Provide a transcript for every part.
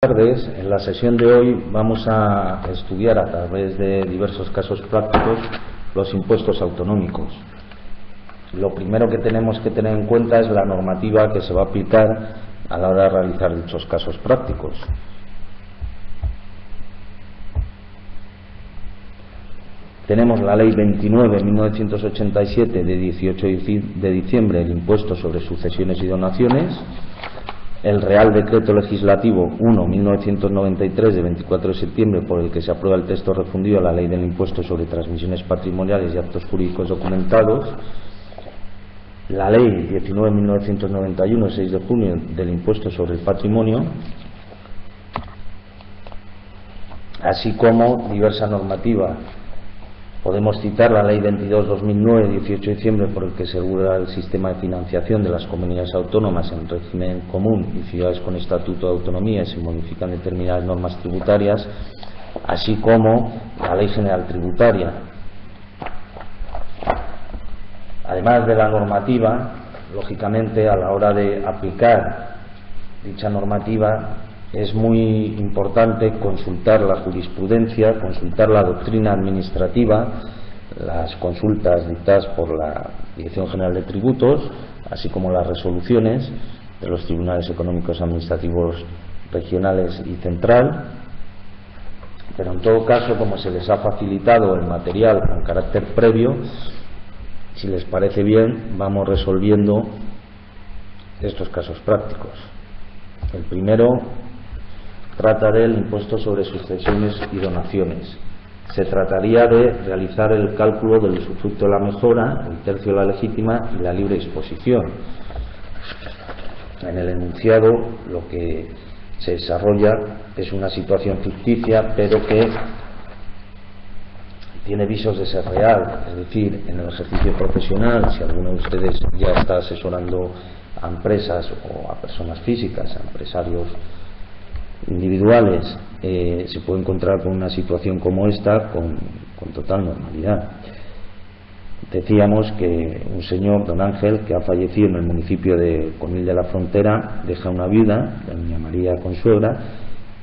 tardes. En la sesión de hoy vamos a estudiar a través de diversos casos prácticos los impuestos autonómicos. Lo primero que tenemos que tener en cuenta es la normativa que se va a aplicar a la hora de realizar dichos casos prácticos. Tenemos la Ley 29/1987 de 18 de diciembre del impuesto sobre sucesiones y donaciones, el Real Decreto Legislativo 1/1993 de 24 de septiembre por el que se aprueba el texto refundido a la Ley del Impuesto sobre Transmisiones Patrimoniales y Actos Jurídicos Documentados, la Ley 19/1991 6 de junio del Impuesto sobre el Patrimonio, así como diversa normativa. Podemos citar la Ley 22/2009, 18 de diciembre, por el que se regula el sistema de financiación de las comunidades autónomas en régimen común y ciudades con estatuto de autonomía y se modifican determinadas normas tributarias, así como la Ley General Tributaria. Además de la normativa, lógicamente, a la hora de aplicar dicha normativa, es muy importante consultar la jurisprudencia, consultar la doctrina administrativa, las consultas dictadas por la Dirección General de Tributos, así como las resoluciones de los tribunales económicos administrativos regionales y central. Pero en todo caso, como se les ha facilitado el material con carácter previo, si les parece bien, vamos resolviendo estos casos prácticos. El primero trata del impuesto sobre sucesiones y donaciones. Se trataría de realizar el cálculo del usufructo de la mejora, el tercio de la legítima y la libre disposición. En el enunciado lo que se desarrolla es una situación ficticia, pero que tiene visos de ser real, es decir, en el ejercicio profesional, si alguno de ustedes ya está asesorando a empresas o a personas físicas, a empresarios individuales, se puede encontrar con una situación como esta con total normalidad. Decíamos que un señor, don Ángel, que ha fallecido en el municipio de Conil de la Frontera, deja una viuda, doña María Consuegra,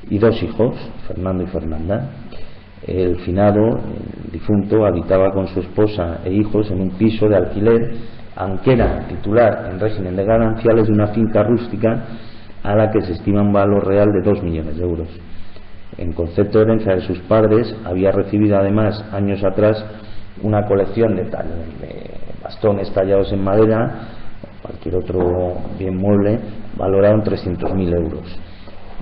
y dos hijos, Fernando y Fernanda. El finado, el difunto, habitaba con su esposa e hijos en un piso de alquiler, aunque era titular en régimen de gananciales de una finca rústica a la que se estima un valor real de 2 millones de euros. En concepto de herencia de sus padres, había recibido además años atrás una colección de bastones tallados en madera, cualquier otro bien mueble, valorado en 300.000 euros.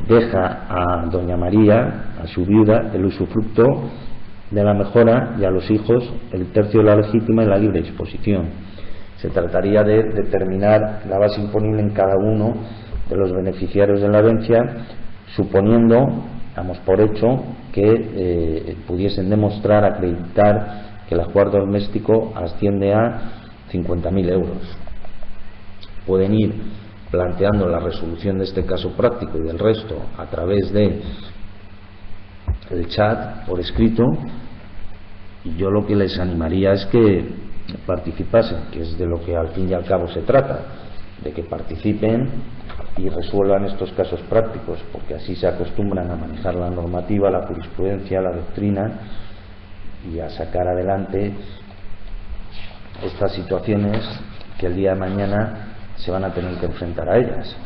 Deja a doña María, a su viuda, el usufructo de la mejora y a los hijos el tercio de la legítima y la libre disposición. Se trataría de determinar la base imponible en cada uno de los beneficiarios de la herencia, suponiendo, damos por hecho, que pudiesen demostrar, acreditar que el ajuar doméstico asciende a 50.000 euros. Pueden ir planteando la resolución de este caso práctico y del resto a través de el chat por escrito, y yo lo que les animaría es que participasen, que es de lo que al fin y al cabo se trata, de que participen y resuelvan estos casos prácticos, porque así se acostumbran a manejar la normativa, la jurisprudencia, la doctrina y a sacar adelante estas situaciones que el día de mañana se van a tener que enfrentar a ellas.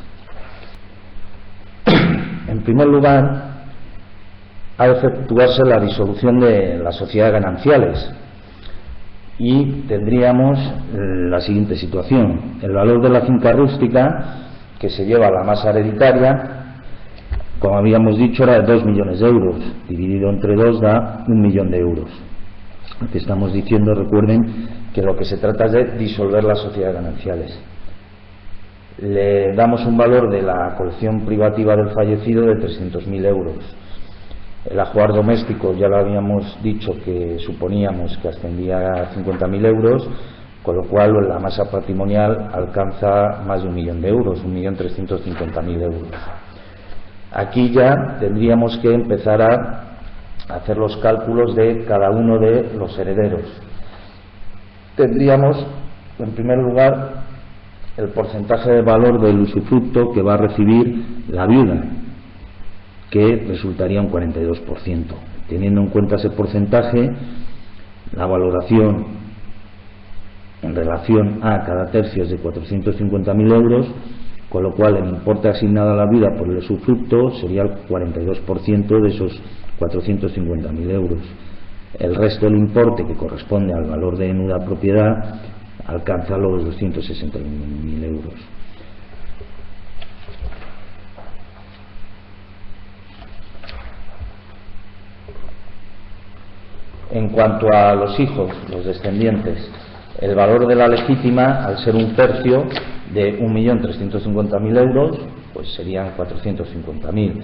En primer lugar, ha de efectuarse la disolución de las sociedades gananciales y tendríamos la siguiente situación: el valor de la finca rústica que se lleva a la masa hereditaria, como habíamos dicho, era de 2 millones de euros, dividido entre 2 da 1 millón de euros. Lo que estamos diciendo, recuerden, que lo que se trata es de disolver las sociedades gananciales. Le damos un valor de la colección privativa del fallecido de 300.000 euros. El ajuar doméstico, ya lo habíamos dicho, que suponíamos que ascendía a 50.000 euros, con lo cual la masa patrimonial alcanza más de 1 millón de euros, 1.350.000 euros. Aquí ya tendríamos que empezar a hacer los cálculos de cada uno de los herederos. Tendríamos, en primer lugar, el porcentaje de valor del usufructo que va a recibir la viuda. que resultaría un 42%. Teniendo en cuenta ese porcentaje, la valoración en relación a cada tercio es de 450.000 euros, con lo cual el importe asignado a la viuda por el usufructo sería el 42% de esos 450.000 euros. El resto del importe, que corresponde al valor de nuda propiedad, alcanza los 261.000 euros. En cuanto a los hijos, los descendientes, el valor de la legítima, al ser un tercio de 1.350.000 euros, pues serían 450.000.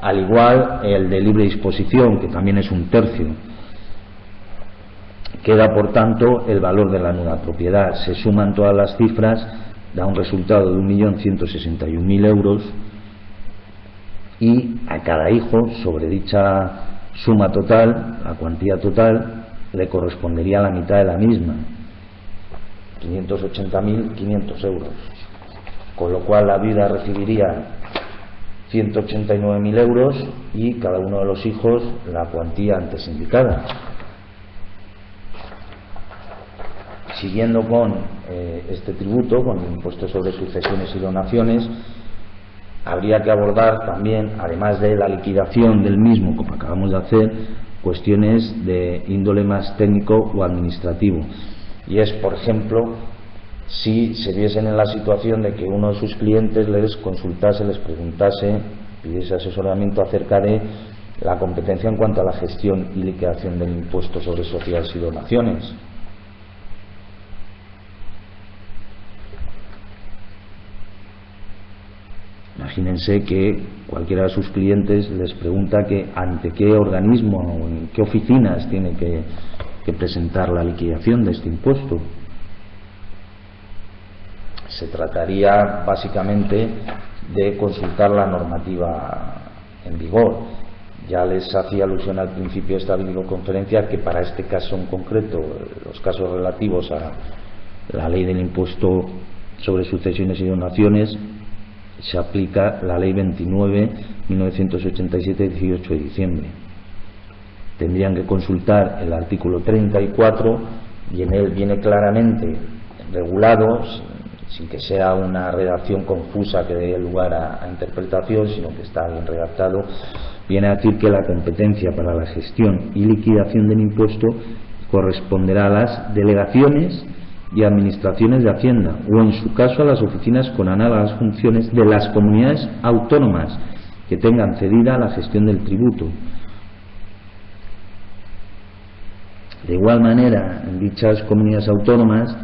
Al igual el de libre disposición, que también es un tercio. Queda, por tanto, el valor de la nuda propiedad. Se suman todas las cifras, da un resultado de 1.161.000 euros, y a cada hijo, sobre dicha suma total, la cuantía total, le correspondería la mitad de la misma, 580.500 euros, con lo cual la viuda recibiría 189.000 euros y cada uno de los hijos la cuantía antes indicada. Siguiendo con este tributo, con el impuesto sobre sucesiones y donaciones, habría que abordar también, además de la liquidación del mismo, como acabamos de hacer, cuestiones de índole más técnico o administrativo. Y es, por ejemplo, si se viesen en la situación de que uno de sus clientes les consultase, les preguntase, pidiese asesoramiento acerca de la competencia en cuanto a la gestión y liquidación del impuesto sobre sociedades y donaciones. Imagínense que cualquiera de sus clientes les pregunta que ante qué organismo o en qué oficinas tiene que presentar la liquidación de este impuesto. Se trataría básicamente de consultar la normativa en vigor. Ya les hacía alusión al principio de esta videoconferencia que para este caso en concreto, los casos relativos a la ley del impuesto sobre sucesiones y donaciones, se aplica la ley 29/1987, 18 de diciembre. Tendrían que consultar el artículo 34 y en él viene claramente regulado, sin que sea una redacción confusa que dé lugar a interpretación, sino que está bien redactado, viene a decir que la competencia para la gestión y liquidación del impuesto corresponderá a las delegaciones y administraciones de Hacienda, o en su caso a las oficinas con análogas funciones de las comunidades autónomas que tengan cedida la gestión del tributo. De igual manera, en dichas comunidades autónomas,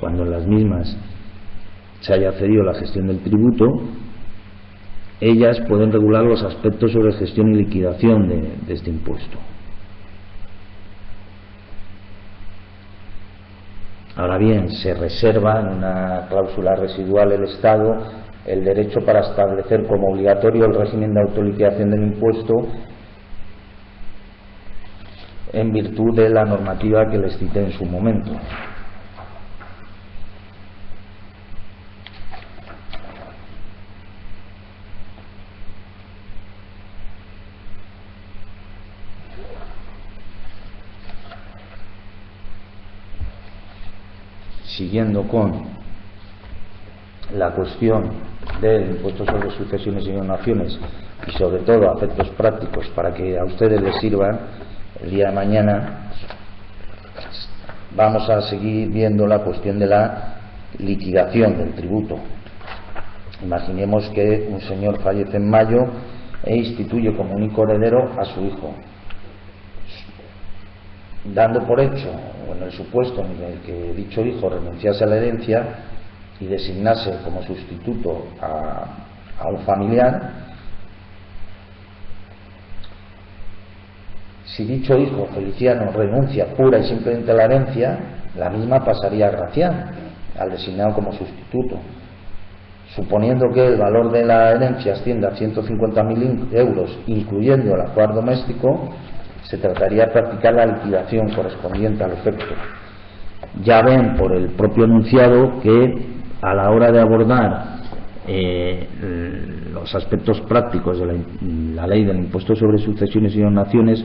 cuando en las mismas se haya cedido la gestión del tributo, ellas pueden regular los aspectos sobre gestión y liquidación de este impuesto. Ahora bien, se reserva en una cláusula residual el Estado el derecho para establecer como obligatorio el régimen de autoliquidación del impuesto en virtud de la normativa que les cité en su momento. Siguiendo con la cuestión del impuesto sobre sucesiones y donaciones y sobre todo a efectos prácticos para que a ustedes les sirvan el día de mañana, vamos a seguir viendo la cuestión de la liquidación del tributo. Imaginemos que un señor fallece en mayo e instituye como único heredero a su hijo, dando por hecho, o en el supuesto en el que dicho hijo renunciase a la herencia y designase como sustituto a un familiar. Si dicho hijo feliciano renuncia pura y simplemente a la herencia, la misma pasaría a Gracián, al designado como sustituto. Suponiendo que el valor de la herencia ascienda a 150.000 euros, incluyendo el ajuar doméstico, se trataría de practicar la liquidación correspondiente al efecto. Ya ven por el propio enunciado que a la hora de abordar los aspectos prácticos de la ley del impuesto sobre sucesiones y donaciones,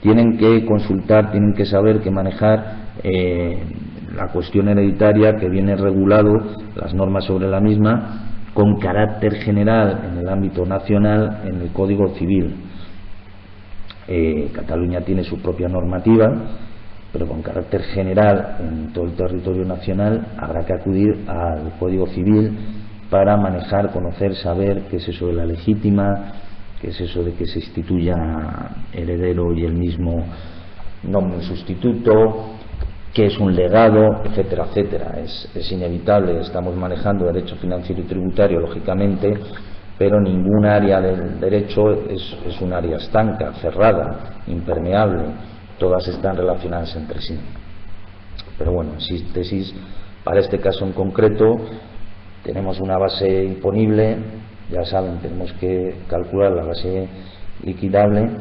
tienen que consultar, tienen que saber que manejar la cuestión hereditaria, que viene regulado, las normas sobre la misma, con carácter general en el ámbito nacional en el Código Civil. Cataluña tiene su propia normativa, pero con carácter general en todo el territorio nacional habrá que acudir al Código Civil para manejar, conocer, saber qué es eso de la legítima, qué es eso de que se instituya heredero y el mismo nombre sustituto, qué es un legado, etcétera, etcétera. Es inevitable, estamos manejando derecho financiero y tributario, lógicamente, pero ningún área del derecho es un área estanca, cerrada, impermeable, todas están relacionadas entre sí. Pero bueno, en síntesis, para este caso en concreto, tenemos una base imponible, ya saben, tenemos que calcular la base liquidable,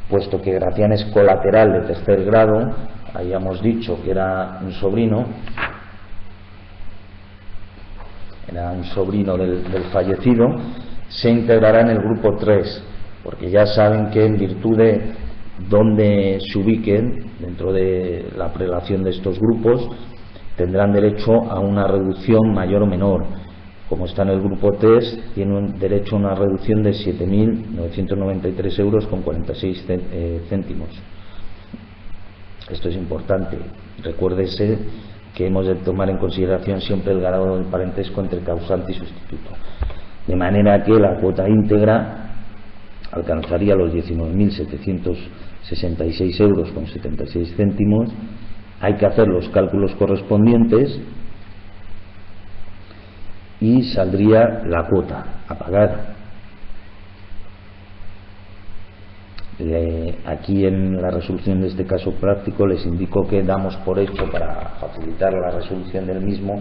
puesto que Gracián es colateral de tercer grado, habíamos dicho que era un sobrino del fallecido, se integrará en el grupo 3, porque ya saben que en virtud de donde se ubiquen dentro de la prelación de estos grupos, tendrán derecho a una reducción mayor o menor. Como está en el grupo 3, tiene un derecho a una reducción de 7.993 euros con 46 céntimos. Esto es importante. Recuérdese que hemos de tomar en consideración siempre el grado del parentesco entre causante y sustituto. De manera que la cuota íntegra alcanzaría los 19.766 euros con 76 céntimos. Hay que hacer los cálculos correspondientes y saldría la cuota a pagar. Aquí en la resolución de este caso práctico les indico que damos por hecho, para facilitar la resolución del mismo,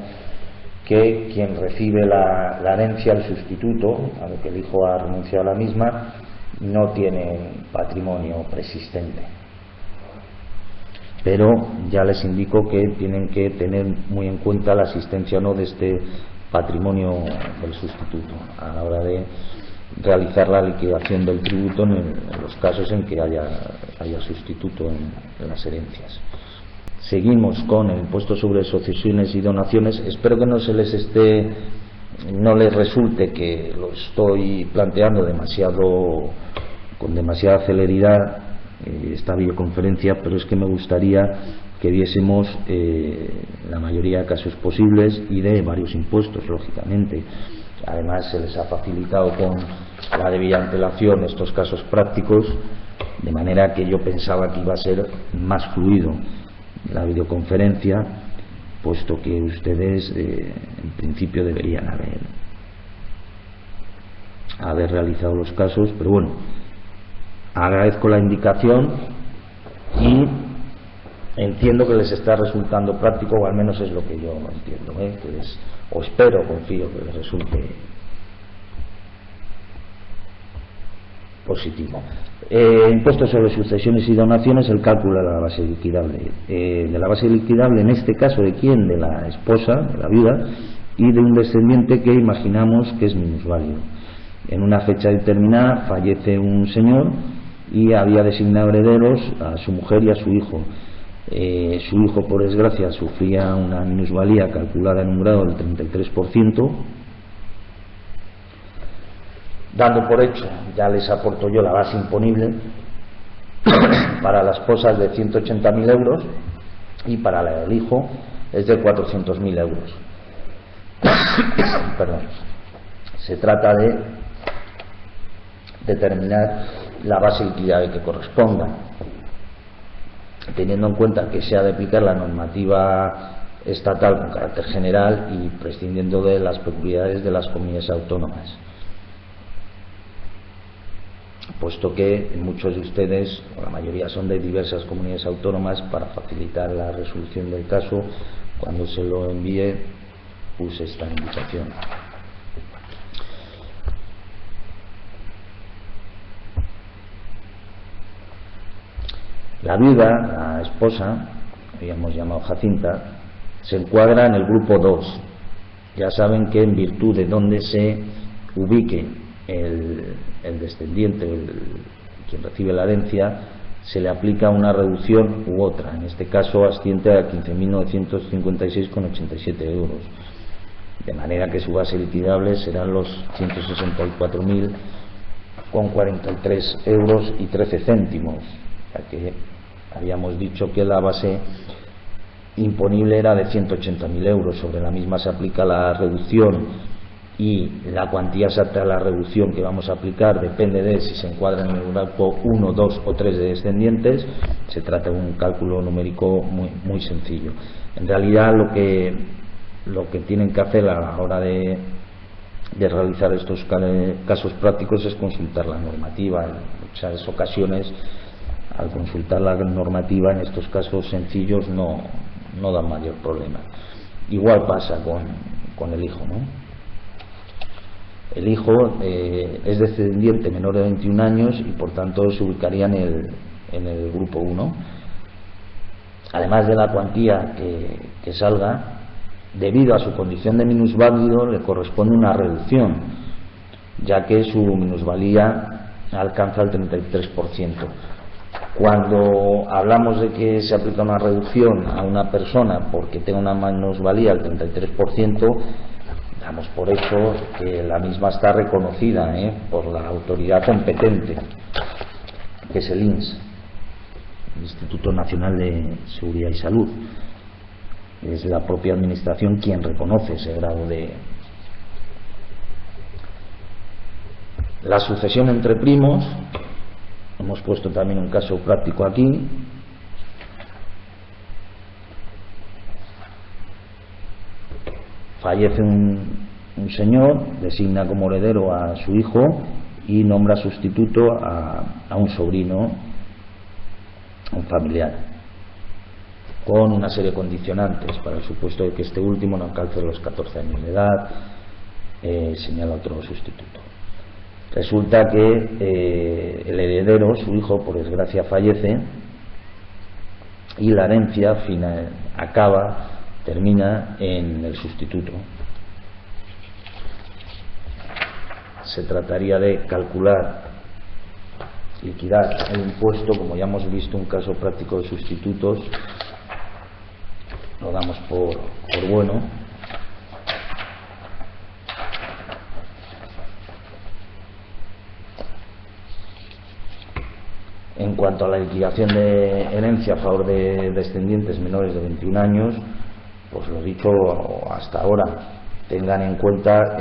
que quien recibe la herencia, el sustituto, a lo que el hijo ha renunciado a la misma, no tiene patrimonio preexistente. Pero ya les indico que tienen que tener muy en cuenta la existencia o no de este patrimonio del sustituto a la hora de realizar la liquidación del tributo en los casos en que haya sustituto en las herencias. Seguimos con el impuesto sobre sucesiones y donaciones. Espero que no les resulte que lo estoy planteando con demasiada celeridad esta videoconferencia, pero es que me gustaría que viésemos la mayoría de casos posibles y de varios impuestos, lógicamente. Además, se les ha facilitado con la debida antelación estos casos prácticos, de manera que yo pensaba que iba a ser más fluido la videoconferencia, puesto que ustedes en principio deberían haber realizado los casos, pero bueno, agradezco la indicación y entiendo que les está resultando práctico, o al menos es lo que yo entiendo, o espero, confío que les resulte positivo. Impuesto sobre sucesiones y donaciones, el cálculo de la base liquidable. De la base liquidable, en este caso, ¿de quién? De la esposa, de la viuda, y de un descendiente que imaginamos que es minusválido. En una fecha determinada fallece un señor y había designado herederos a su mujer y a su hijo. Su hijo, por desgracia, sufría una minusvalía calculada en un grado del 33%, dando por hecho, ya les aporto yo la base imponible, para la esposa es de 180.000 euros y para la del hijo es de 400.000 euros. Perdón. Se trata de determinar la base liquidable que corresponda, teniendo en cuenta que se ha de aplicar la normativa estatal con carácter general y prescindiendo de las peculiaridades de las comunidades autónomas, puesto que muchos de ustedes, o la mayoría, son de diversas comunidades autónomas. Para facilitar la resolución del caso, cuando se lo envíe, puse esta indicación. La viuda, la esposa, habíamos llamado Jacinta, se encuadra en el grupo 2. Ya saben que en virtud de donde se ubique el descendiente, quien recibe la herencia, se le aplica una reducción u otra. En este caso asciende a 15.956,87 euros, de manera que su base liquidable serán los 164.000,43 euros y 13 céntimos, ya que habíamos dicho que la base imponible era de 180.000 euros. Sobre la misma se aplica la reducción, y la cuantía exacta de la reducción que vamos a aplicar depende de si se encuadra en el grupo 1, 2 o 3 de descendientes. Se trata de un cálculo numérico muy sencillo. En realidad lo que tienen que hacer a la hora de realizar estos casos prácticos es consultar la normativa. En muchas ocasiones, al consultar la normativa, en estos casos sencillos no da mayor problema. Igual pasa con el hijo, ¿no? El hijo es descendiente menor de 21 años y por tanto se ubicaría en el grupo 1. Además de la cuantía que salga, debido a su condición de minusválido le corresponde una reducción, ya que su minusvalía alcanza el 33%. Cuando hablamos de que se aplica una reducción a una persona porque tenga una minusvalía del 33%, damos por hecho que la misma está reconocida por la autoridad competente, que es el INS, el Instituto Nacional de Seguridad y Salud. Es la propia administración quien reconoce ese grado de... La sucesión entre primos, hemos puesto también un caso práctico aquí. Fallece un señor, designa como heredero a su hijo y nombra sustituto a un sobrino, a un familiar, con una serie de condicionantes. Para el supuesto de que este último no alcance los 14 años de edad, señala otro sustituto. Resulta que el heredero, su hijo, por desgracia fallece y la herencia termina en el sustituto. Se trataría de calcular, liquidar el impuesto. Como ya hemos visto un caso práctico de sustitutos, lo damos por bueno. En cuanto a la liquidación de herencia a favor de descendientes menores de 21 años, pues lo dicho hasta ahora, tengan en cuenta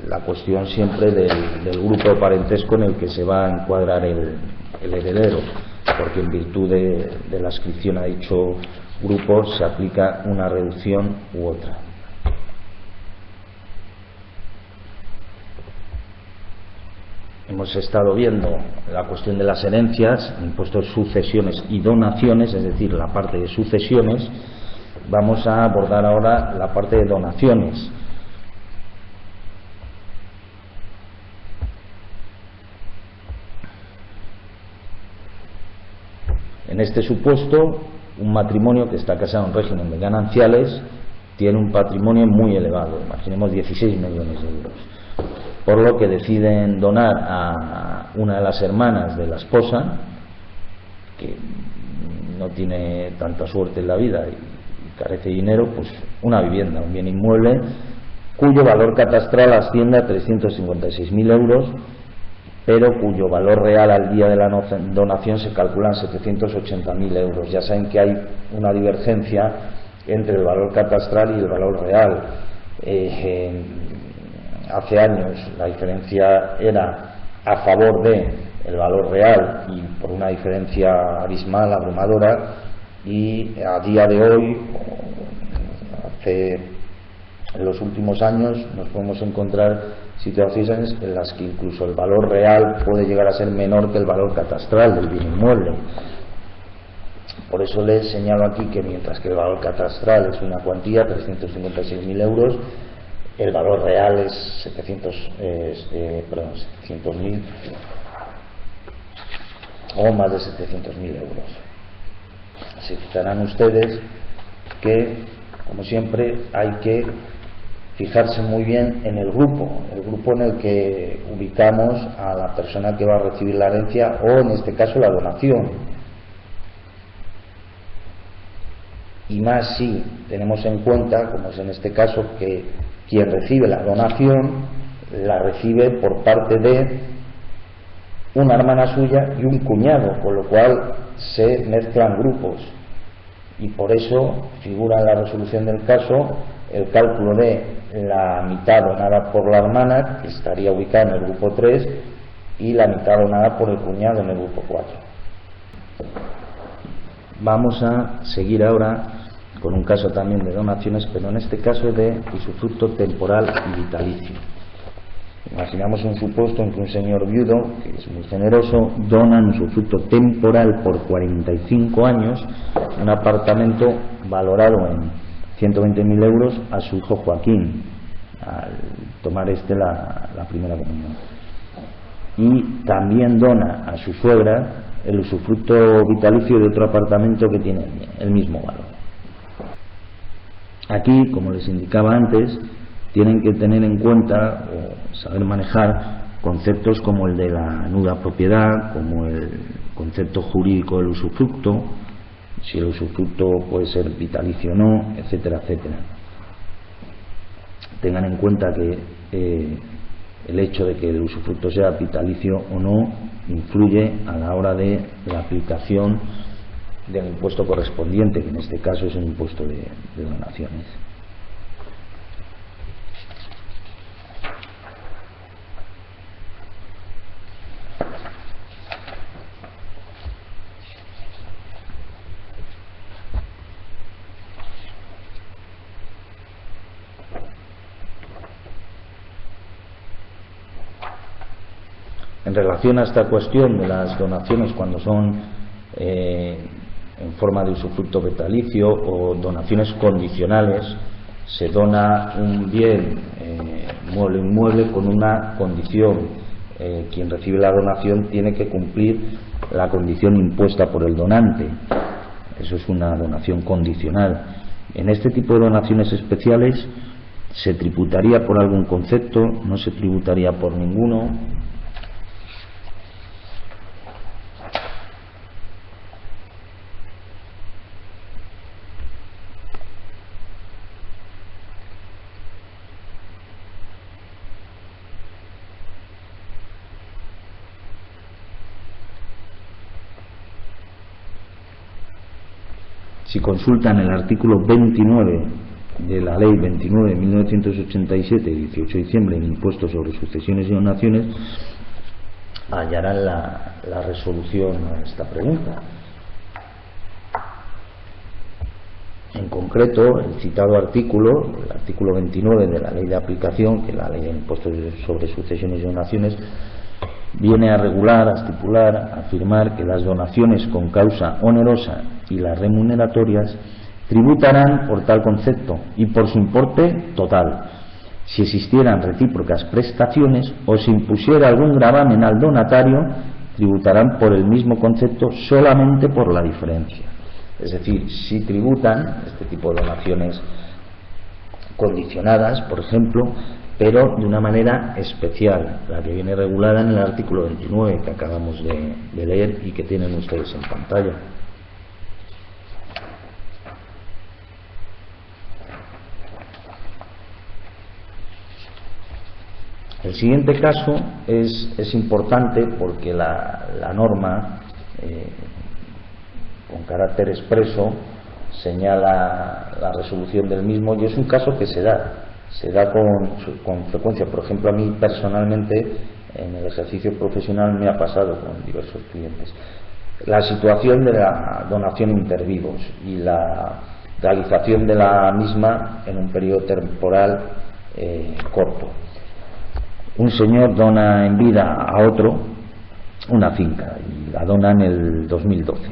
la cuestión siempre del grupo de parentesco en el que se va a encuadrar el heredero, porque en virtud de la adscripción a dicho grupo se aplica una reducción u otra. Hemos estado viendo la cuestión de las herencias, impuestos, sucesiones y donaciones, es decir, la parte de sucesiones. Vamos a abordar ahora la parte de donaciones. En este supuesto, un matrimonio que está casado en régimen de gananciales tiene un patrimonio muy elevado, imaginemos 16 millones de euros, por lo que deciden donar a una de las hermanas de la esposa, que no tiene tanta suerte en la vida y carece de dinero, pues una vivienda, un bien inmueble, cuyo valor catastral asciende a 356.000 euros, pero cuyo valor real al día de la donación se calcula en 780.000 euros. Ya saben que hay una divergencia entre el valor catastral y el valor real. Hace años la diferencia era a favor del valor real y por una diferencia abismal, abrumadora, y a día de hoy, en los últimos años, nos podemos encontrar situaciones en las que incluso el valor real puede llegar a ser menor que el valor catastral del bien inmueble. Por eso les señalo aquí que mientras que el valor catastral es una cuantía, 356.000 euros, el valor real es 700.000 o más de 700.000 euros. Se fijarán ustedes que, como siempre, hay que fijarse muy bien en el grupo en el que ubicamos a la persona que va a recibir la herencia o, en este caso, la donación. Y más si tenemos en cuenta, como es en este caso, que quien recibe la donación la recibe por parte de una hermana suya y un cuñado, con lo cual se mezclan grupos, y por eso figura en la resolución del caso el cálculo de la mitad donada por la hermana, que estaría ubicada en el grupo 3, y la mitad donada por el cuñado en el grupo 4. Vamos a seguir ahora con un caso también de donaciones, pero en este caso de usufructo temporal y vitalicio. Imaginamos un supuesto en que un señor viudo, que es muy generoso, dona en usufructo temporal por 45 años un apartamento valorado en 120.000 euros a su hijo Joaquín, al tomar la primera comunión. Y también dona a su suegra el usufructo vitalicio de otro apartamento que tiene el mismo valor. Aquí, como les indicaba antes, tienen que tener en cuenta o saber manejar conceptos como el de la nuda propiedad, como el concepto jurídico del usufructo, si el usufructo puede ser vitalicio o no, etcétera, etcétera. Tengan en cuenta que el hecho de que el usufructo sea vitalicio o no influye a la hora de la aplicación del impuesto correspondiente, que en este caso es el impuesto de donaciones. En relación a esta cuestión de las donaciones cuando son en forma de usufructo vitalicio o donaciones condicionales, se dona un bien mueble o inmueble con una condición. Quien recibe la donación tiene que cumplir la condición impuesta por el donante. Eso es una donación condicional. En este tipo de donaciones especiales se tributaría por algún concepto, no se tributaría por ninguno. Si consultan el artículo 29 de la Ley 29 de 1987, 18 de diciembre, en impuestos sobre sucesiones y donaciones, hallarán la resolución a esta pregunta. En concreto, el citado artículo, el artículo 29 de la Ley de aplicación, que es la Ley de impuestos sobre sucesiones y donaciones, viene a regular, a estipular, a afirmar que las donaciones con causa onerosa y las remuneratorias tributarán por tal concepto y por su importe total. Si existieran recíprocas prestaciones o se impusiera algún gravamen al donatario, tributarán por el mismo concepto solamente por la diferencia. Es decir, si tributan este tipo de donaciones condicionadas, por ejemplo, pero de una manera especial, la que viene regulada en el artículo 29 que acabamos de leer y que tienen ustedes en pantalla. El siguiente caso es importante porque la norma, con carácter expreso, señala la resolución del mismo, y es un caso que se da con frecuencia. Por ejemplo, a mí personalmente en el ejercicio profesional me ha pasado con diversos clientes. La situación de la donación intervivos y la realización de la misma en un periodo temporal corto. Un señor dona en vida a otro una finca y la dona en el 2012.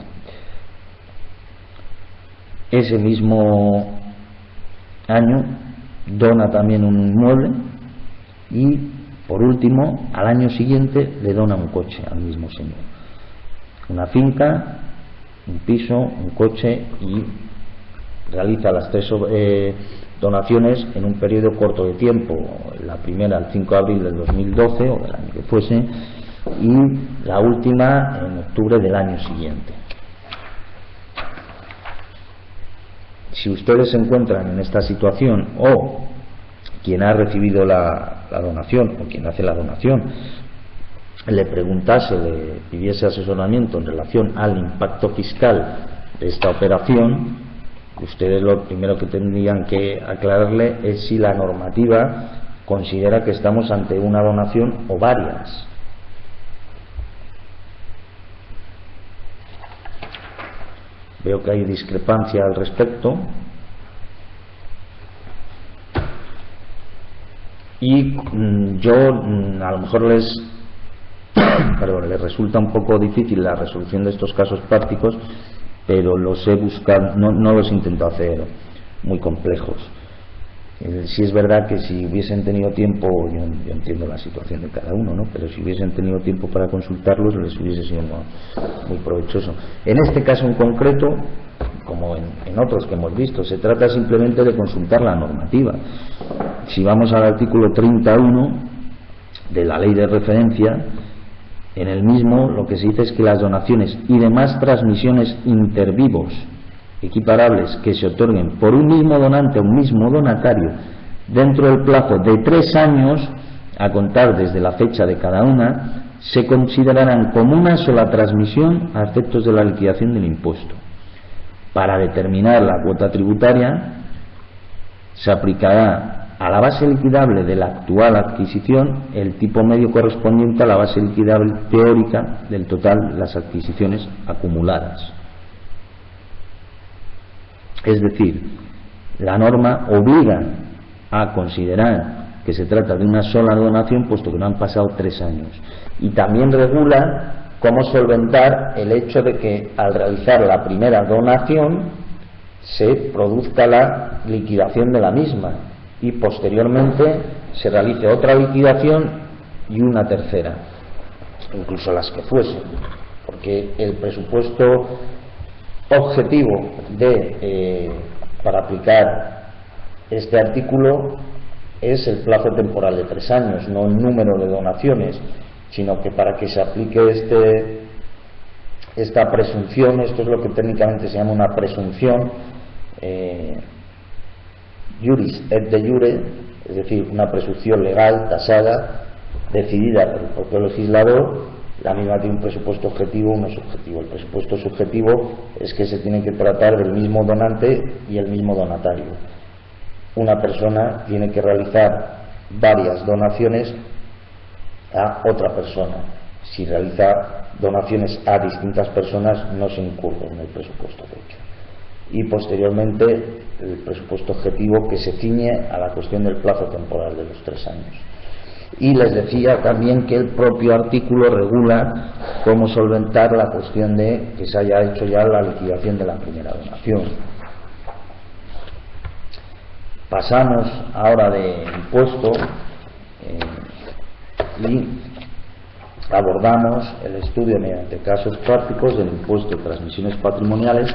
Ese mismo año dona también un inmueble y, por último, al año siguiente le dona un coche al mismo señor. Una finca, un piso, un coche, y realiza las tres donaciones en un periodo corto de tiempo, la primera el 5 de abril del 2012 o del año que fuese, y la última en octubre del año siguiente. Si ustedes se encuentran en esta situación, o quien ha recibido la donación o quien hace la donación le preguntase, le pidiese asesoramiento en relación al impacto fiscal de esta operación, ustedes lo primero que tendrían que aclararle es si la normativa considera que estamos ante una donación o varias. Veo que hay discrepancia al respecto y yo a lo mejor les resulta un poco difícil la resolución de estos casos prácticos, pero los he buscado, no los intento hacer muy complejos. Sí es verdad que si hubiesen tenido tiempo, yo entiendo la situación de cada uno, ¿no? Pero si hubiesen tenido tiempo para consultarlos, les hubiese sido muy provechoso. En este caso en concreto, como en otros que hemos visto, se trata simplemente de consultar la normativa. Si vamos al artículo 31 de la ley de referencia, en el mismo lo que se dice es que las donaciones y demás transmisiones intervivos equiparables que se otorguen por un mismo donante a un mismo donatario dentro del plazo de 3 años a contar desde la fecha de cada una, se considerarán como una sola transmisión a efectos de la liquidación del impuesto. Para determinar la cuota tributaria se aplicará a la base liquidable de la actual adquisición el tipo medio correspondiente a la base liquidable teórica del total de las adquisiciones acumuladas. Es decir, la norma obliga a considerar que se trata de una sola donación puesto que no han pasado 3 años, y también regula cómo solventar el hecho de que al realizar la primera donación se produzca la liquidación de la misma y posteriormente se realice otra liquidación y una tercera, incluso las que fuesen, porque el presupuesto objetivo para aplicar este artículo es el plazo temporal de 3 años, no el número de donaciones, sino que para que se aplique esta presunción, esto es lo que técnicamente se llama una presunción juris et de jure, es decir, una presunción legal, tasada, decidida por el propio legislador. La misma tiene un presupuesto objetivo, uno subjetivo. El presupuesto subjetivo es que se tiene que tratar del mismo donante y el mismo donatario. Una persona tiene que realizar varias donaciones a otra persona. Si realiza donaciones a distintas personas, no se incurre en el presupuesto de hecho. Y posteriormente el presupuesto objetivo, que se ciñe a la cuestión del plazo temporal de los 3 años. Y les decía también que el propio artículo regula cómo solventar la cuestión de que se haya hecho ya la liquidación de la primera donación. Pasamos ahora de impuesto y abordamos el estudio mediante casos prácticos del impuesto de transmisiones patrimoniales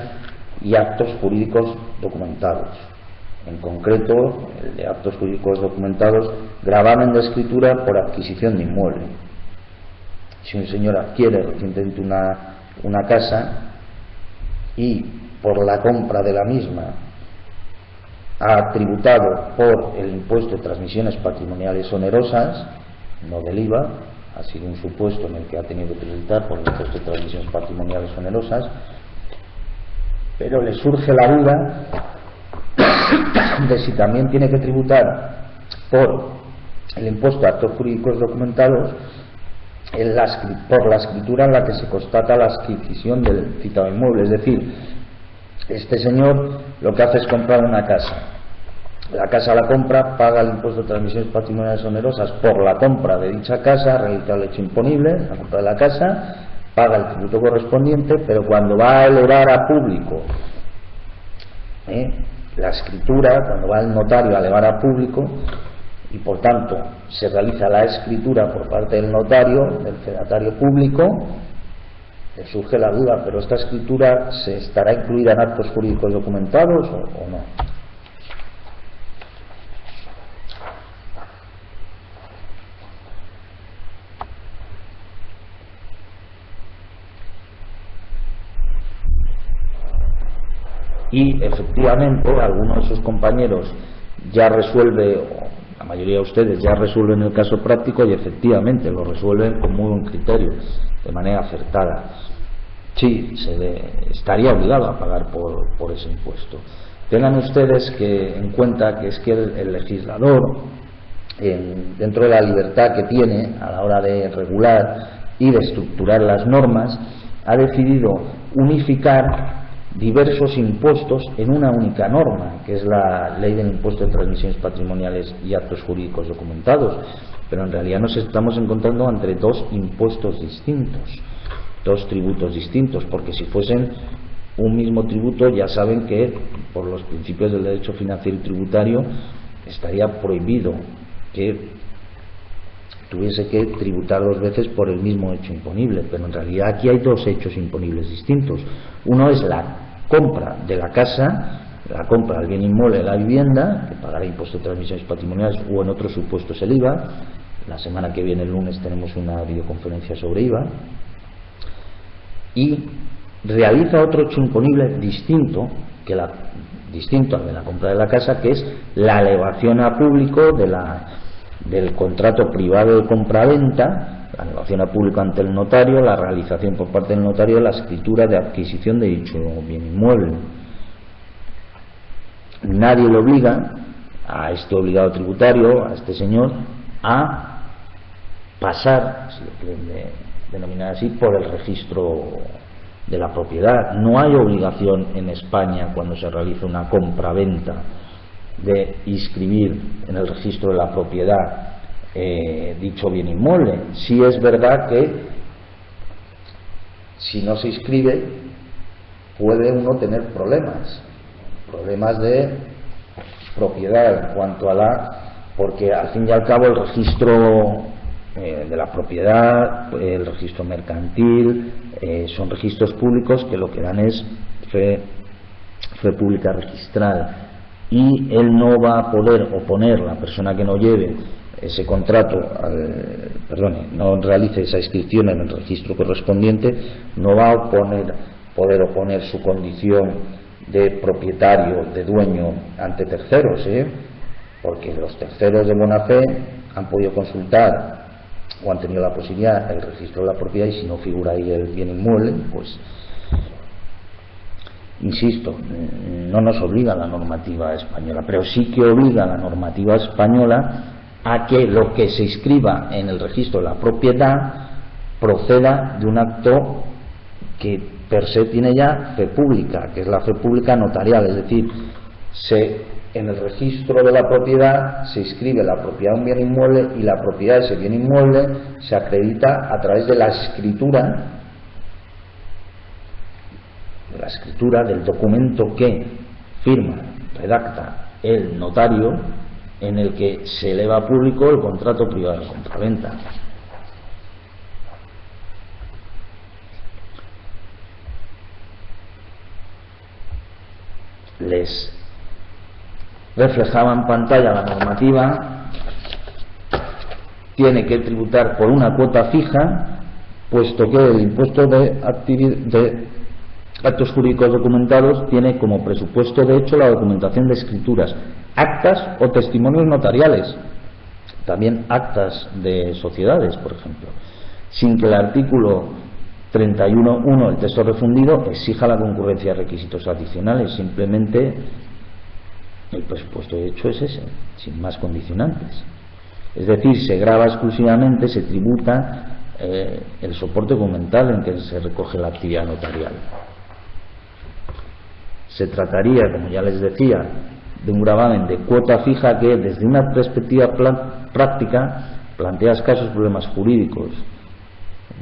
y actos jurídicos documentados. En concreto, el de actos jurídicos documentados, gravamen de escritura por adquisición de inmueble. Si un señor adquiere recientemente una casa y por la compra de la misma ha tributado por el impuesto de transmisiones patrimoniales onerosas, no del IVA, ha sido un supuesto en el que ha tenido que tributar por el impuesto de transmisiones patrimoniales onerosas, pero le surge la duda de si también tiene que tributar por el impuesto de actos jurídicos documentados por la escritura en la que se constata la adquisición del citado inmueble. Es decir, este señor lo que hace es comprar una casa. La casa la compra, paga el impuesto de transmisiones patrimoniales onerosas por la compra de dicha casa, realiza el hecho imponible, la compra de la casa, paga el tributo correspondiente, pero cuando va a elevar a público la escritura, cuando va el notario a elevar a público, y por tanto se realiza la escritura por parte del notario, del fedatario público, le surge la duda, pero esta escritura se estará incluida en actos jurídicos documentados o no. y efectivamente algunos de sus compañeros ya resuelve, o la mayoría de ustedes ya resuelven el caso práctico y efectivamente lo resuelven con muy buen criterio, de manera acertada. Sí, estaría obligado a pagar por ese impuesto. Tengan ustedes en cuenta que es que el legislador, dentro de la libertad que tiene a la hora de regular y de estructurar las normas, ha decidido unificar diversos impuestos en una única norma, que es la Ley del Impuesto de Transmisiones Patrimoniales y Actos Jurídicos Documentados, pero en realidad nos estamos encontrando entre dos impuestos distintos, dos tributos distintos, porque si fuesen un mismo tributo, ya saben que por los principios del derecho financiero y tributario estaría prohibido que tuviese que tributar dos veces por el mismo hecho imponible, pero en realidad aquí hay dos hechos imponibles distintos. Uno es la compra de la casa, la compra del bien inmueble de la vivienda, que pagará impuesto de transmisiones patrimoniales, o en otros supuestos el IVA. La semana que viene, el lunes, tenemos una videoconferencia sobre IVA. Y realiza otro hecho imponible distinto al de la compra de la casa, que es la elevación a público del contrato privado de compraventa, la elevación a público ante el notario, la realización por parte del notario de la escritura de adquisición de dicho bien inmueble. Nadie le obliga a este obligado tributario, a este señor, a pasar, si lo quieren denominar así, por el registro de la propiedad. No hay obligación en España, cuando se realiza una compraventa, de inscribir en el registro de la propiedad dicho bien inmueble. Sí es verdad que si no se inscribe puede uno tener problemas de propiedad en cuanto a porque al fin y al cabo el registro de la propiedad, el registro mercantil, son registros públicos que lo que dan es fe pública registral, y él no va a poder oponer, la persona que no lleve ese contrato, no realice esa inscripción en el registro correspondiente, no va a poder oponer su condición de propietario, de dueño, ante terceros, porque los terceros de buena fe han podido consultar o han tenido la posibilidad el registro de la propiedad, y si no figura ahí el bien inmueble, pues insisto, no nos obliga la normativa española, pero sí que obliga la normativa española a que lo que se inscriba en el registro de la propiedad proceda de un acto que per se tiene ya fe pública, que es la fe pública notarial, es decir, en el registro de la propiedad se inscribe la propiedad de un bien inmueble, y la propiedad de ese bien inmueble se acredita a través de la escritura del documento que redacta el notario, en el que se eleva a público el contrato privado de compraventa. Les reflejaba en pantalla la normativa. Tiene que tributar por una cuota fija, puesto que el impuesto de actos jurídicos documentados tiene como presupuesto de hecho la documentación de escrituras, actas o testimonios notariales, también actas de sociedades, por ejemplo, sin que el artículo 31.1 del texto refundido exija la concurrencia de requisitos adicionales. Simplemente el presupuesto de hecho es ese, sin más condicionantes. Es decir, se grava exclusivamente, se tributa el soporte documental en que se recoge la actividad notarial. Se trataría, como ya les decía, de un gravamen de cuota fija que, desde una perspectiva práctica, plantea escasos problemas jurídicos.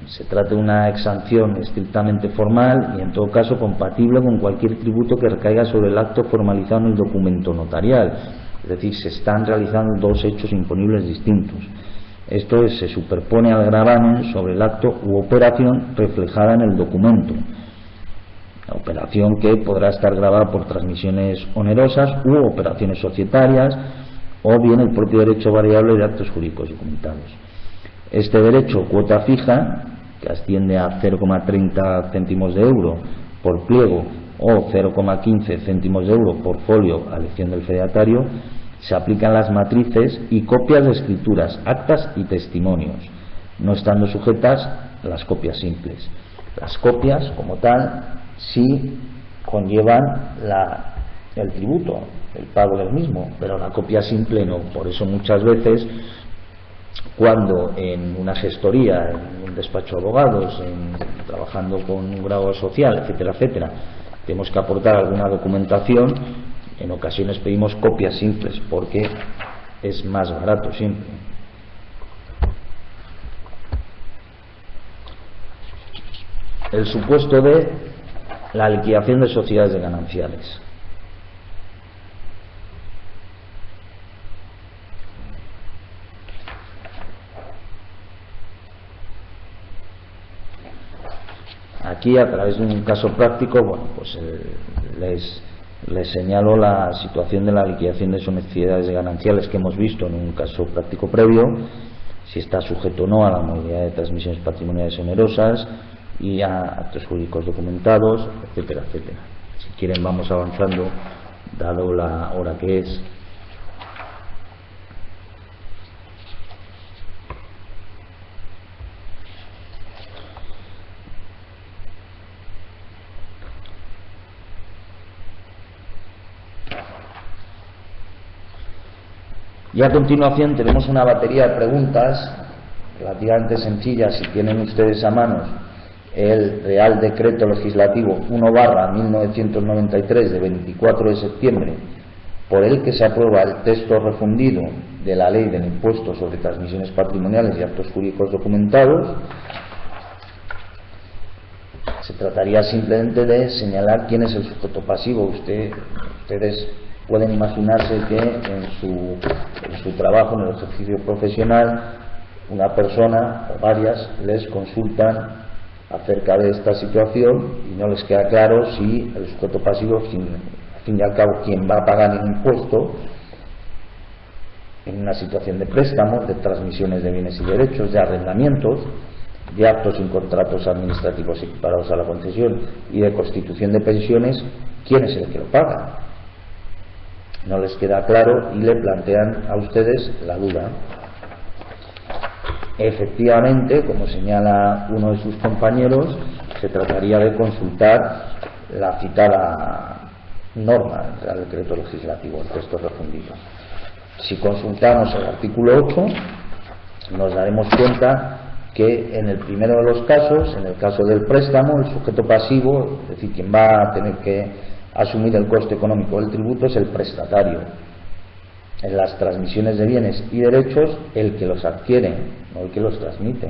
Se trata de una exención estrictamente formal y, en todo caso, compatible con cualquier tributo que recaiga sobre el acto formalizado en el documento notarial. Es decir, se están realizando dos hechos imponibles distintos. Esto se superpone al gravamen sobre el acto u operación reflejada en el documento. La operación que podrá estar grabada por transmisiones onerosas u operaciones societarias, o bien el propio derecho variable de actos jurídicos documentados. Este derecho, cuota fija, que asciende a 0,30 céntimos de euro por pliego o 0,15 céntimos de euro por folio a elección del fedatario, se aplican las matrices y copias de escrituras, actas y testimonios, no estando sujetas las copias simples. Las copias, como tal, sí conllevan el tributo, el pago del mismo, pero la copia simple no. Por eso muchas veces, cuando en una gestoría, en un despacho de abogados, trabajando con un grado social, etcétera, etcétera, tenemos que aportar alguna documentación, en ocasiones pedimos copias simples porque es más barato siempre. El supuesto de la liquidación de sociedades de gananciales. Aquí, a través de un caso práctico, bueno, pues les señalo la situación de la liquidación de sociedades gananciales que hemos visto en un caso práctico previo, si está sujeto o no a la modalidad de transmisiones patrimoniales onerosas y a actos jurídicos documentados, etcétera, etcétera. Si quieren vamos avanzando, dado la hora que es. Y a continuación tenemos una batería de preguntas relativamente sencillas. Si tienen ustedes a mano el Real Decreto Legislativo 1/1993 de 24 de septiembre, por el que se aprueba el texto refundido de la Ley del Impuesto sobre Transmisiones Patrimoniales y Actos Jurídicos Documentados, se trataría simplemente de señalar quién es el sujeto pasivo. Ustedes pueden imaginarse que en su trabajo, en el ejercicio profesional, una persona o varias les consultan acerca de esta situación y no les queda claro si el sujeto pasivo, al fin y al cabo, quien va a pagar el impuesto en una situación de préstamos, de transmisiones de bienes y derechos, de arrendamientos, de actos y contratos administrativos equiparados a la concesión y de constitución de pensiones, ¿quién es el que lo paga? No les queda claro y le plantean a ustedes la duda. Efectivamente, como señala uno de sus compañeros, se trataría de consultar la citada norma del decreto legislativo, el texto refundido. Si consultamos el artículo 8, nos daremos cuenta que en el primero de los casos, en el caso del préstamo, el sujeto pasivo, es decir, quien va a tener que asumir el coste económico del tributo, es el prestatario. En las transmisiones de bienes y derechos, el que los adquiere, no el que los transmite.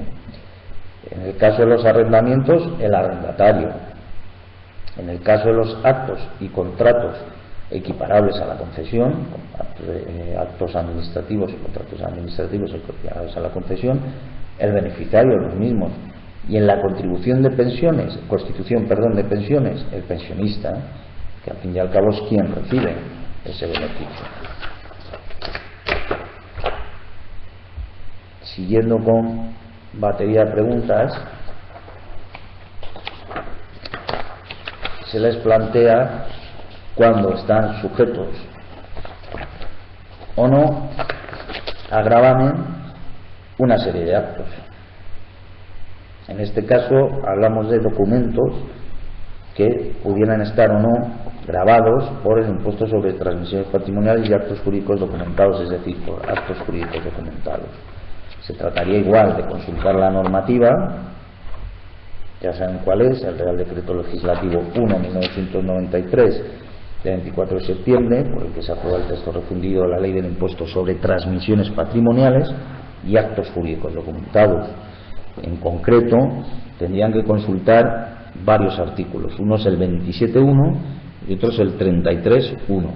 En el caso de los arrendamientos, el arrendatario. En el caso de los actos y contratos equiparables a la concesión, actos administrativos y contratos administrativos equiparables a la concesión, el beneficiario de los mismos. Y en la contribución de pensiones, constitución, perdón, de pensiones, el pensionista, que al fin y al cabo es quien recibe ese beneficio. Siguiendo con batería de preguntas, se les plantea cuando están sujetos o no a gravamen una serie de actos. En este caso hablamos de documentos que pudieran estar o no gravados por el impuesto sobre transmisiones patrimoniales y actos jurídicos documentados, es decir, por actos jurídicos documentados. Se trataría igual de consultar la normativa, ya saben cuál es, el Real Decreto Legislativo 1/1993 de 24 de septiembre, por el que se aprueba el texto refundido de la Ley del Impuesto sobre Transmisiones Patrimoniales y Actos Jurídicos Documentados. En concreto, tendrían que consultar varios artículos. Uno es el 27.1 y otro es el 33.1.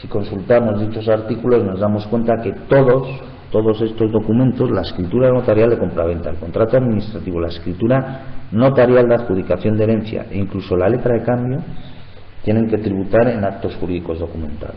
Si consultamos dichos artículos, nos damos cuenta que todos estos documentos, la escritura notarial de compraventa, el contrato administrativo, la escritura notarial de adjudicación de herencia e incluso la letra de cambio, tienen que tributar en actos jurídicos documentados.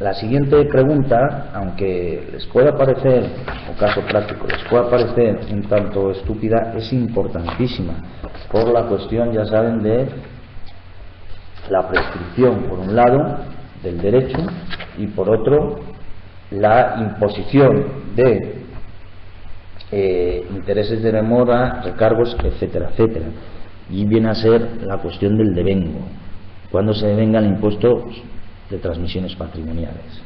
La siguiente pregunta, aunque les pueda parecer, o caso práctico, les pueda parecer un tanto estúpida, es importantísima por la cuestión, ya saben, de la prescripción, por un lado, del derecho, y por otro, la imposición de intereses de demora, recargos, etcétera, etcétera. Y viene a ser la cuestión del devengo, cuando se devenga el impuesto de transmisiones patrimoniales.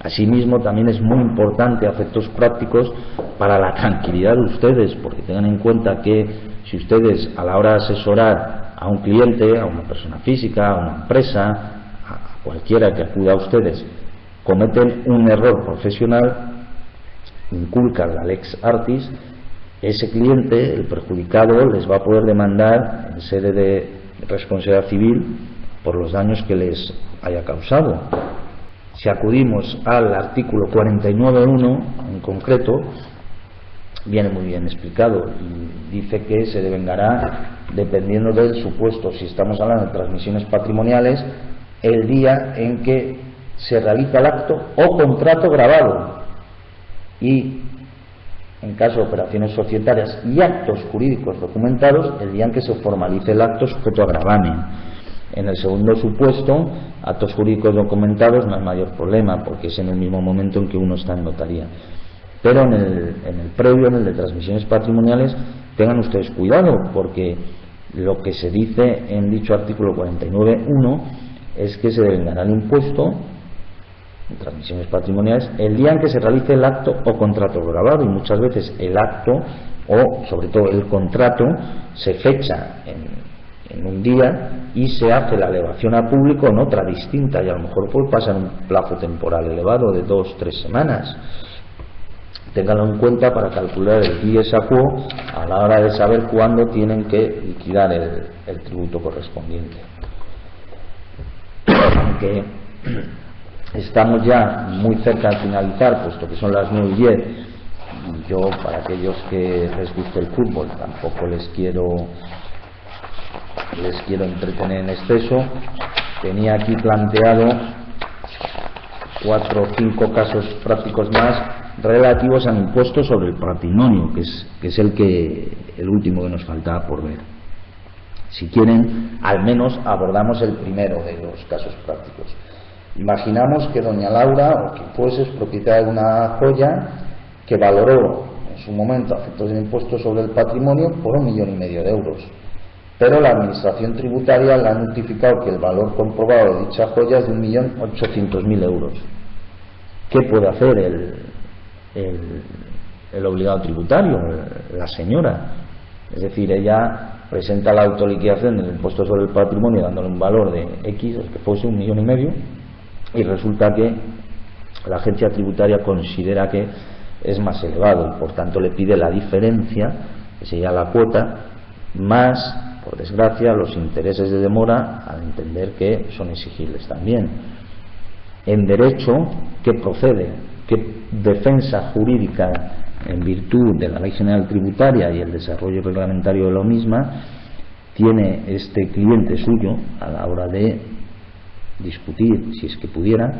Asimismo, también es muy importante a efectos prácticos para la tranquilidad de ustedes, porque tengan en cuenta que si ustedes, a la hora de asesorar a un cliente, a una persona física, a una empresa, a cualquiera que acuda a ustedes, cometen un error profesional, inculcan la lex artis, ese cliente, el perjudicado, les va a poder demandar en sede de responsabilidad civil por los daños que les haya causado. Si acudimos al artículo 49.1 en concreto, viene muy bien explicado y dice que se devengará, dependiendo del supuesto, si estamos hablando de transmisiones patrimoniales, el día en que se realiza el acto o contrato grabado, y en caso de operaciones societarias y actos jurídicos documentados, el día en que se formalice el acto sujeto a gravamen. En el segundo supuesto, actos jurídicos documentados, no hay mayor problema, porque es en el mismo momento en que uno está en notaría. Pero en el previo, en el de transmisiones patrimoniales, tengan ustedes cuidado, porque lo que se dice en dicho artículo 49.1 es que se devengará el impuesto en transmisiones patrimoniales el día en que se realice el acto o contrato grabado, y muchas veces el acto o sobre todo el contrato se fecha en un día y se hace la elevación a público en otra distinta, y a lo mejor puede pasar un plazo temporal elevado de 2-3 semanas. Ténganlo en cuenta para calcular el dies a quo a la hora de saber cuándo tienen que liquidar el tributo correspondiente. Aunque estamos ya muy cerca de finalizar, puesto que son las 9:10, yo, para aquellos que les guste el fútbol, tampoco les quiero entretener en exceso. Tenía aquí planteado 4 o 5 casos prácticos más relativos al impuesto sobre el patrimonio, que es el último que nos faltaba por ver. Si quieren, al menos abordamos el primero de los casos prácticos. Imaginamos que doña Laura, o quien fuese, es propietaria de una joya que valoró en su momento a efectos del impuesto sobre el patrimonio por 1,5 millones de euros. Pero la administración tributaria le ha notificado que el valor comprobado de dicha joya es de 1.800.000 euros. ¿Qué puede hacer el obligado tributario, la señora? Es decir, ella presenta la autoliquidación del impuesto sobre el patrimonio dándole un valor de X, el que fuese 1,5 millones, y resulta que la agencia tributaria considera que es más elevado y por tanto le pide la diferencia, que sería la cuota, más, por desgracia, los intereses de demora, al entender que son exigibles también. En derecho, ¿qué procede? ¿Qué defensa jurídica, en virtud de la Ley General Tributaria y el desarrollo reglamentario de lo misma, tiene este cliente suyo a la hora de discutir, si es que pudiera,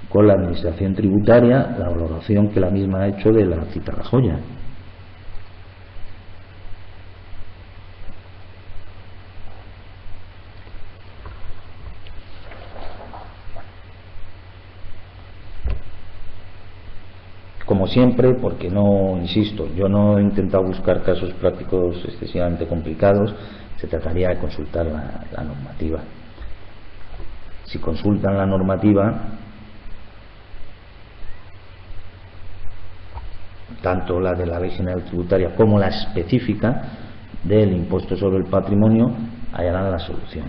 con la administración tributaria la valoración que la misma ha hecho de la citada joya? Como siempre, porque no, insisto, yo no he intentado buscar casos prácticos excesivamente complicados, se trataría de consultar la normativa. Si consultan la normativa, tanto la de la Ley General Tributaria como la específica del impuesto sobre el patrimonio, hallarán la solución.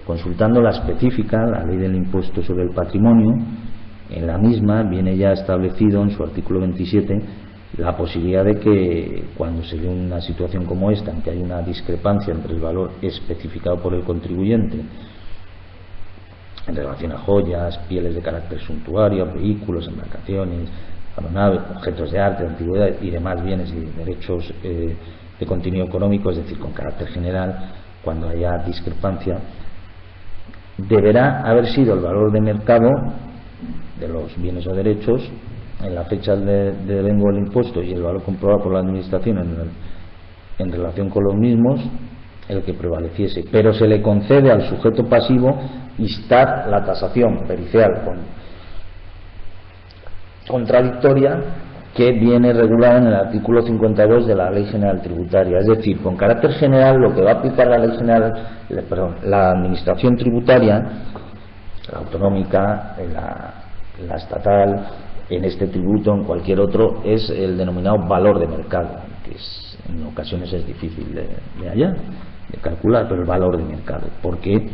Consultando la específica, la Ley del Impuesto sobre el Patrimonio, en la misma viene ya establecido en su artículo 27 la posibilidad de que cuando se ve una situación como esta, en que hay una discrepancia entre el valor especificado por el contribuyente en relación a joyas, pieles de carácter suntuario, vehículos, embarcaciones, aeronaves, objetos de arte, de antigüedad y demás bienes y derechos de contenido económico, es decir, con carácter general, cuando haya discrepancia, deberá haber sido el valor de mercado de los bienes o derechos en la fecha de devengo del impuesto y el valor comprobado por la Administración en relación con los mismos el que prevaleciese, pero se le concede al sujeto pasivo instar la tasación pericial contradictoria que viene regulada en el artículo 52 de la Ley General Tributaria. Es decir, con carácter general, lo que va a aplicar la Administración tributaria, la autonómica, la estatal, en este tributo, en cualquier otro, es el denominado valor de mercado, que en ocasiones es difícil de hallar, de calcular, pero el valor de mercado, porque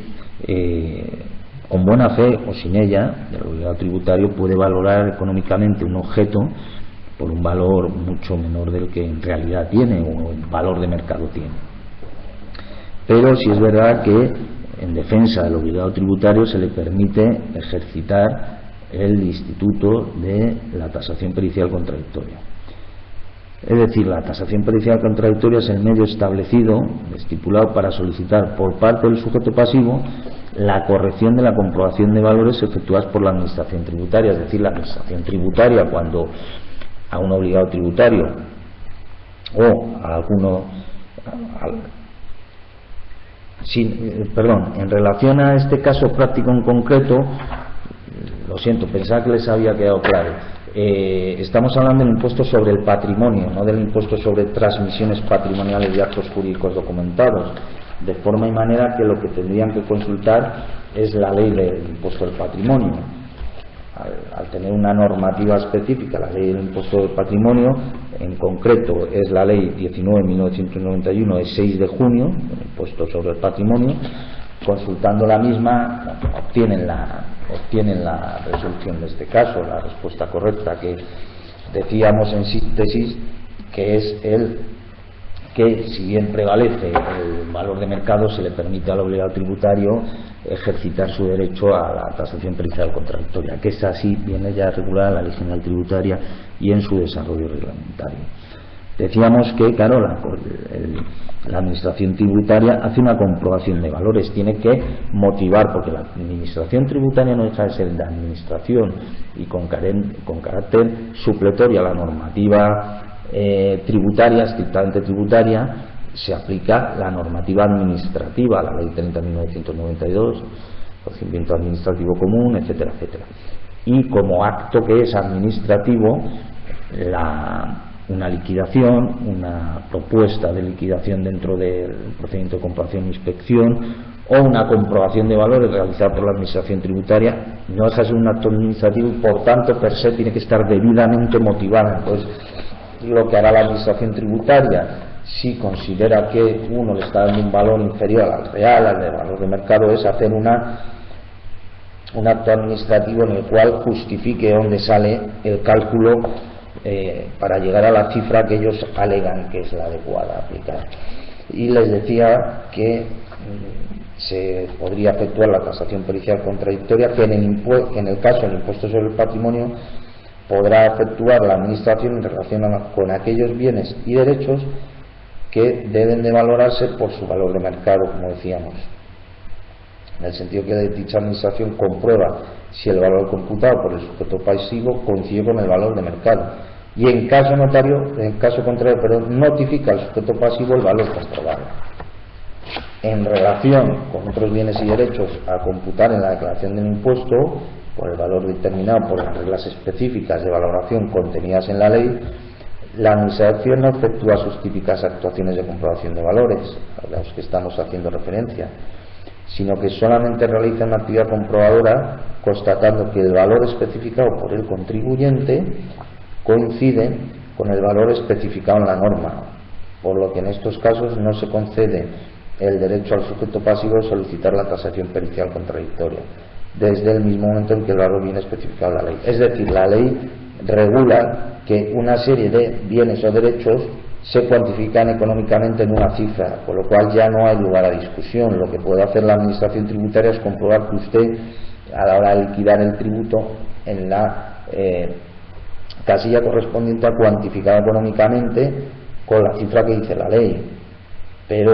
con buena fe o sin ella, el obligado tributario puede valorar económicamente un objeto por un valor mucho menor del que en realidad tiene o el valor de mercado tiene. Pero sí es verdad que en defensa del obligado tributario se le permite ejercitar el instituto de la tasación pericial contradictoria. Es decir, la tasación pericial contradictoria es el medio establecido, estipulado para solicitar por parte del sujeto pasivo la corrección de la comprobación de valores efectuadas por la Administración tributaria. Es decir, la Administración tributaria, cuando a un obligado tributario o a alguno en relación a este caso práctico en concreto, lo siento, pensaba que les había quedado claro. Estamos hablando del impuesto sobre el patrimonio, no del impuesto sobre transmisiones patrimoniales de actos jurídicos documentados, de forma y manera que lo que tendrían que consultar es la ley del impuesto del patrimonio. Al tener una normativa específica, la ley del impuesto del patrimonio, en concreto es la ley 19.1991 de 6 de junio, el impuesto sobre el patrimonio, consultando la misma obtienen la resolución de este caso, la respuesta correcta, que decíamos en síntesis que es el que, si bien prevalece el valor de mercado, se le permite al obligado tributario ejercitar su derecho a la tasación pericial contradictoria, que esa sí viene ya regulada en la Ley General Tributaria y en su desarrollo reglamentario. Decíamos que, claro, la Administración tributaria hace una comprobación de valores, tiene que motivar, porque la Administración tributaria no deja de ser de administración y con carácter supletorio a la normativa tributaria, estrictamente tributaria, se aplica la normativa administrativa, la Ley 30.992, procedimiento administrativo común, etcétera, etcétera. Y como acto que es administrativo, una liquidación, una propuesta de liquidación dentro del procedimiento de comprobación e inspección o una comprobación de valores realizada por la Administración tributaria no deja de ser un acto administrativo y, por tanto, per se tiene que estar debidamente motivado. Entonces, lo que hará la Administración tributaria, si considera que uno le está dando un valor inferior al real, al de valor de mercado, es hacer un acto administrativo en el cual justifique dónde sale el cálculo para llegar a la cifra que ellos alegan que es la adecuada a aplicar. Y les decía que se podría efectuar la tasación pericial contradictoria, que en el caso del impuesto sobre el patrimonio podrá efectuar la Administración en relación con aquellos bienes y derechos que deben de valorarse por su valor de mercado, como decíamos, en el sentido que dicha Administración comprueba si el valor computado por el sujeto pasivo coincide con el valor de mercado y en caso contrario, notifica al sujeto pasivo el valor comprobado. En relación con otros bienes y derechos a computar en la declaración del impuesto por el valor determinado por las reglas específicas de valoración contenidas en la ley, la Administración no efectúa sus típicas actuaciones de comprobación de valores, a las que estamos haciendo referencia, sino que solamente realiza una actividad comprobadora constatando que el valor especificado por el contribuyente coincide con el valor especificado en la norma, por lo que en estos casos no se concede el derecho al sujeto pasivo de solicitar la tasación pericial contradictoria, desde el mismo momento en que el valor viene especificado en la ley. Es decir, la ley regula que una serie de bienes o derechos se cuantifican económicamente en una cifra, con lo cual ya no hay lugar a discusión. Lo que puede hacer la Administración tributaria es comprobar que usted, a la hora de liquidar el tributo, en la casilla correspondiente ha cuantificado económicamente con la cifra que dice la ley, pero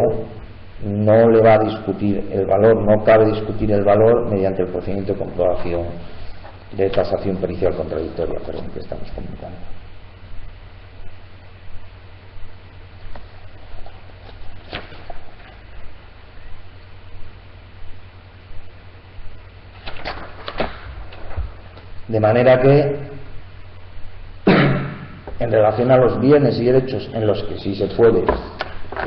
no le va a discutir el valor, no cabe discutir el valor mediante el procedimiento de comprobación de tasación pericial contradictoria, perdón, que estamos comentando. De manera que, en relación a los bienes y derechos en los que sí se puede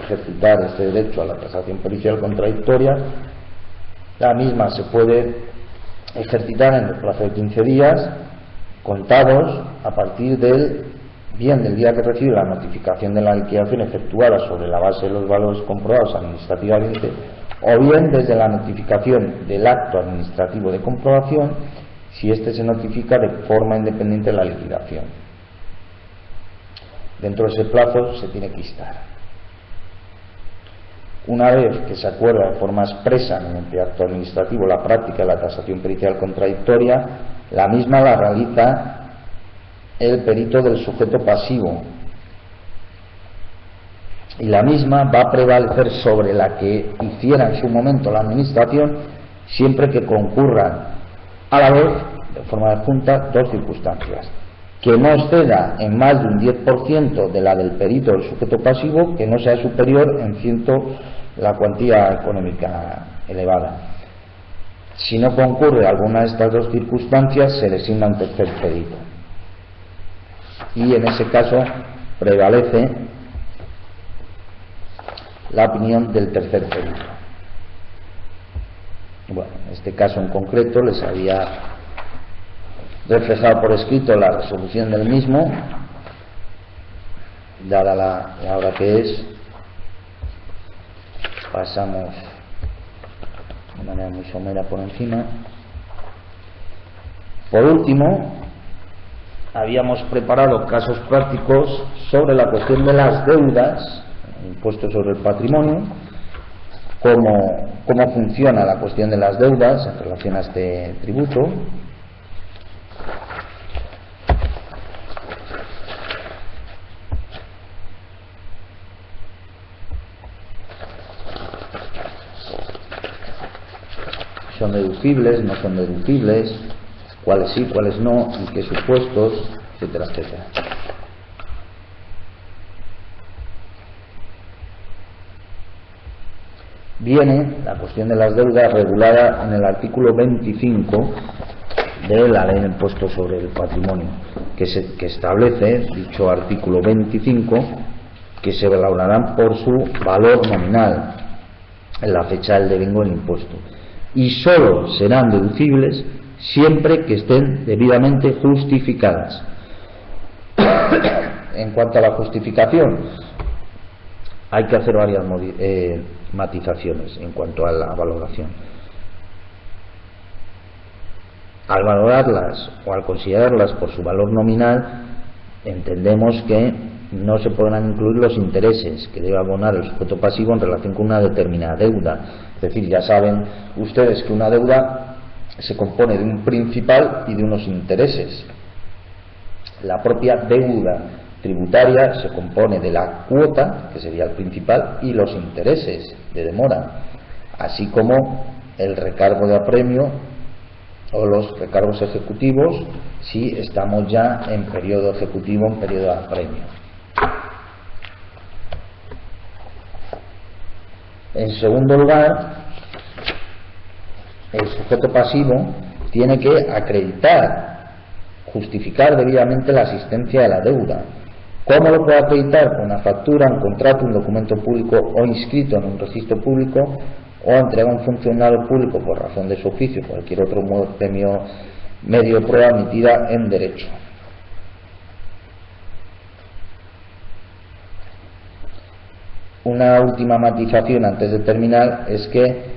ejercitar este derecho a la tasación pericial contradictoria, la misma se puede ejercitar en el plazo de 15 días contados a partir del día que recibe la notificación de la liquidación efectuada sobre la base de los valores comprobados administrativamente, o bien desde la notificación del acto administrativo de comprobación, si éste se notifica de forma independiente de la liquidación. Dentro de ese plazo se tiene que instar. Una vez que se acuerda de forma expresa mediante acto administrativo la práctica de la tasación pericial contradictoria, la misma la realiza el perito del sujeto pasivo, y la misma va a prevalecer sobre la que hiciera en su momento la administración, siempre que concurran a la vez, de forma adjunta, dos circunstancias: que no exceda en más de un 10% de la del perito del sujeto pasivo, que no sea superior en la cuantía económica elevada. Si no concurre alguna de estas dos circunstancias, se designa un tercer perito, y en ese caso prevalece la opinión del tercer perito. Bueno, en este caso en concreto les había reflejado por escrito la resolución del mismo, dada la hora que es. Pasamos de manera muy somera por encima. Por último, habíamos preparado casos prácticos sobre la cuestión de las deudas, impuestos sobre el patrimonio, cómo funciona la cuestión de las deudas en relación a este tributo. ¿Son deducibles? ¿No son deducibles? ¿Cuáles sí, cuáles no? ¿En qué supuestos? Etcétera, etcétera. Viene la cuestión de las deudas regulada en el artículo 25 de la Ley de Impuestos sobre el Patrimonio, que establece, dicho artículo 25, que se valorarán por su valor nominal en la fecha del devengo del impuesto, y sólo serán deducibles siempre que estén debidamente justificadas. En cuanto a la justificación, hay que hacer varias matizaciones en cuanto a la valoración. Al valorarlas o al considerarlas por su valor nominal, entendemos que no se podrán incluir los intereses que debe abonar el sujeto pasivo en relación con una determinada deuda. Es decir, ya saben ustedes que una deuda se compone de un principal y de unos intereses. La propia deuda tributaria se compone de la cuota, que sería el principal, y los intereses de demora, así como el recargo de apremio o los recargos ejecutivos si estamos ya en periodo ejecutivo, en periodo de apremio. En segundo lugar, el sujeto pasivo tiene que acreditar, justificar debidamente la existencia de la deuda. ¿Cómo lo puede acreditar? Con una factura, un contrato, un documento público o inscrito en un registro público, o entrega a un funcionario público por razón de su oficio o cualquier otro medio de prueba emitida en derecho. Una última matización antes de terminar es que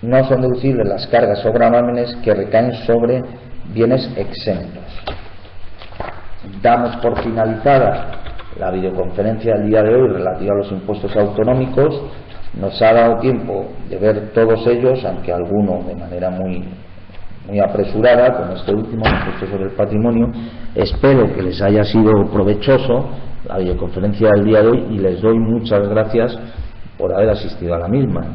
no son deducibles las cargas o gravámenes que recaen sobre bienes exentos. Damos por finalizada la videoconferencia del día de hoy relativa a los impuestos autonómicos. Nos ha dado tiempo de ver todos ellos, aunque alguno de manera muy apresurada, con este último impuesto sobre el patrimonio. Espero que les haya sido provechoso la videoconferencia del día de hoy y les doy muchas gracias por haber asistido a la misma.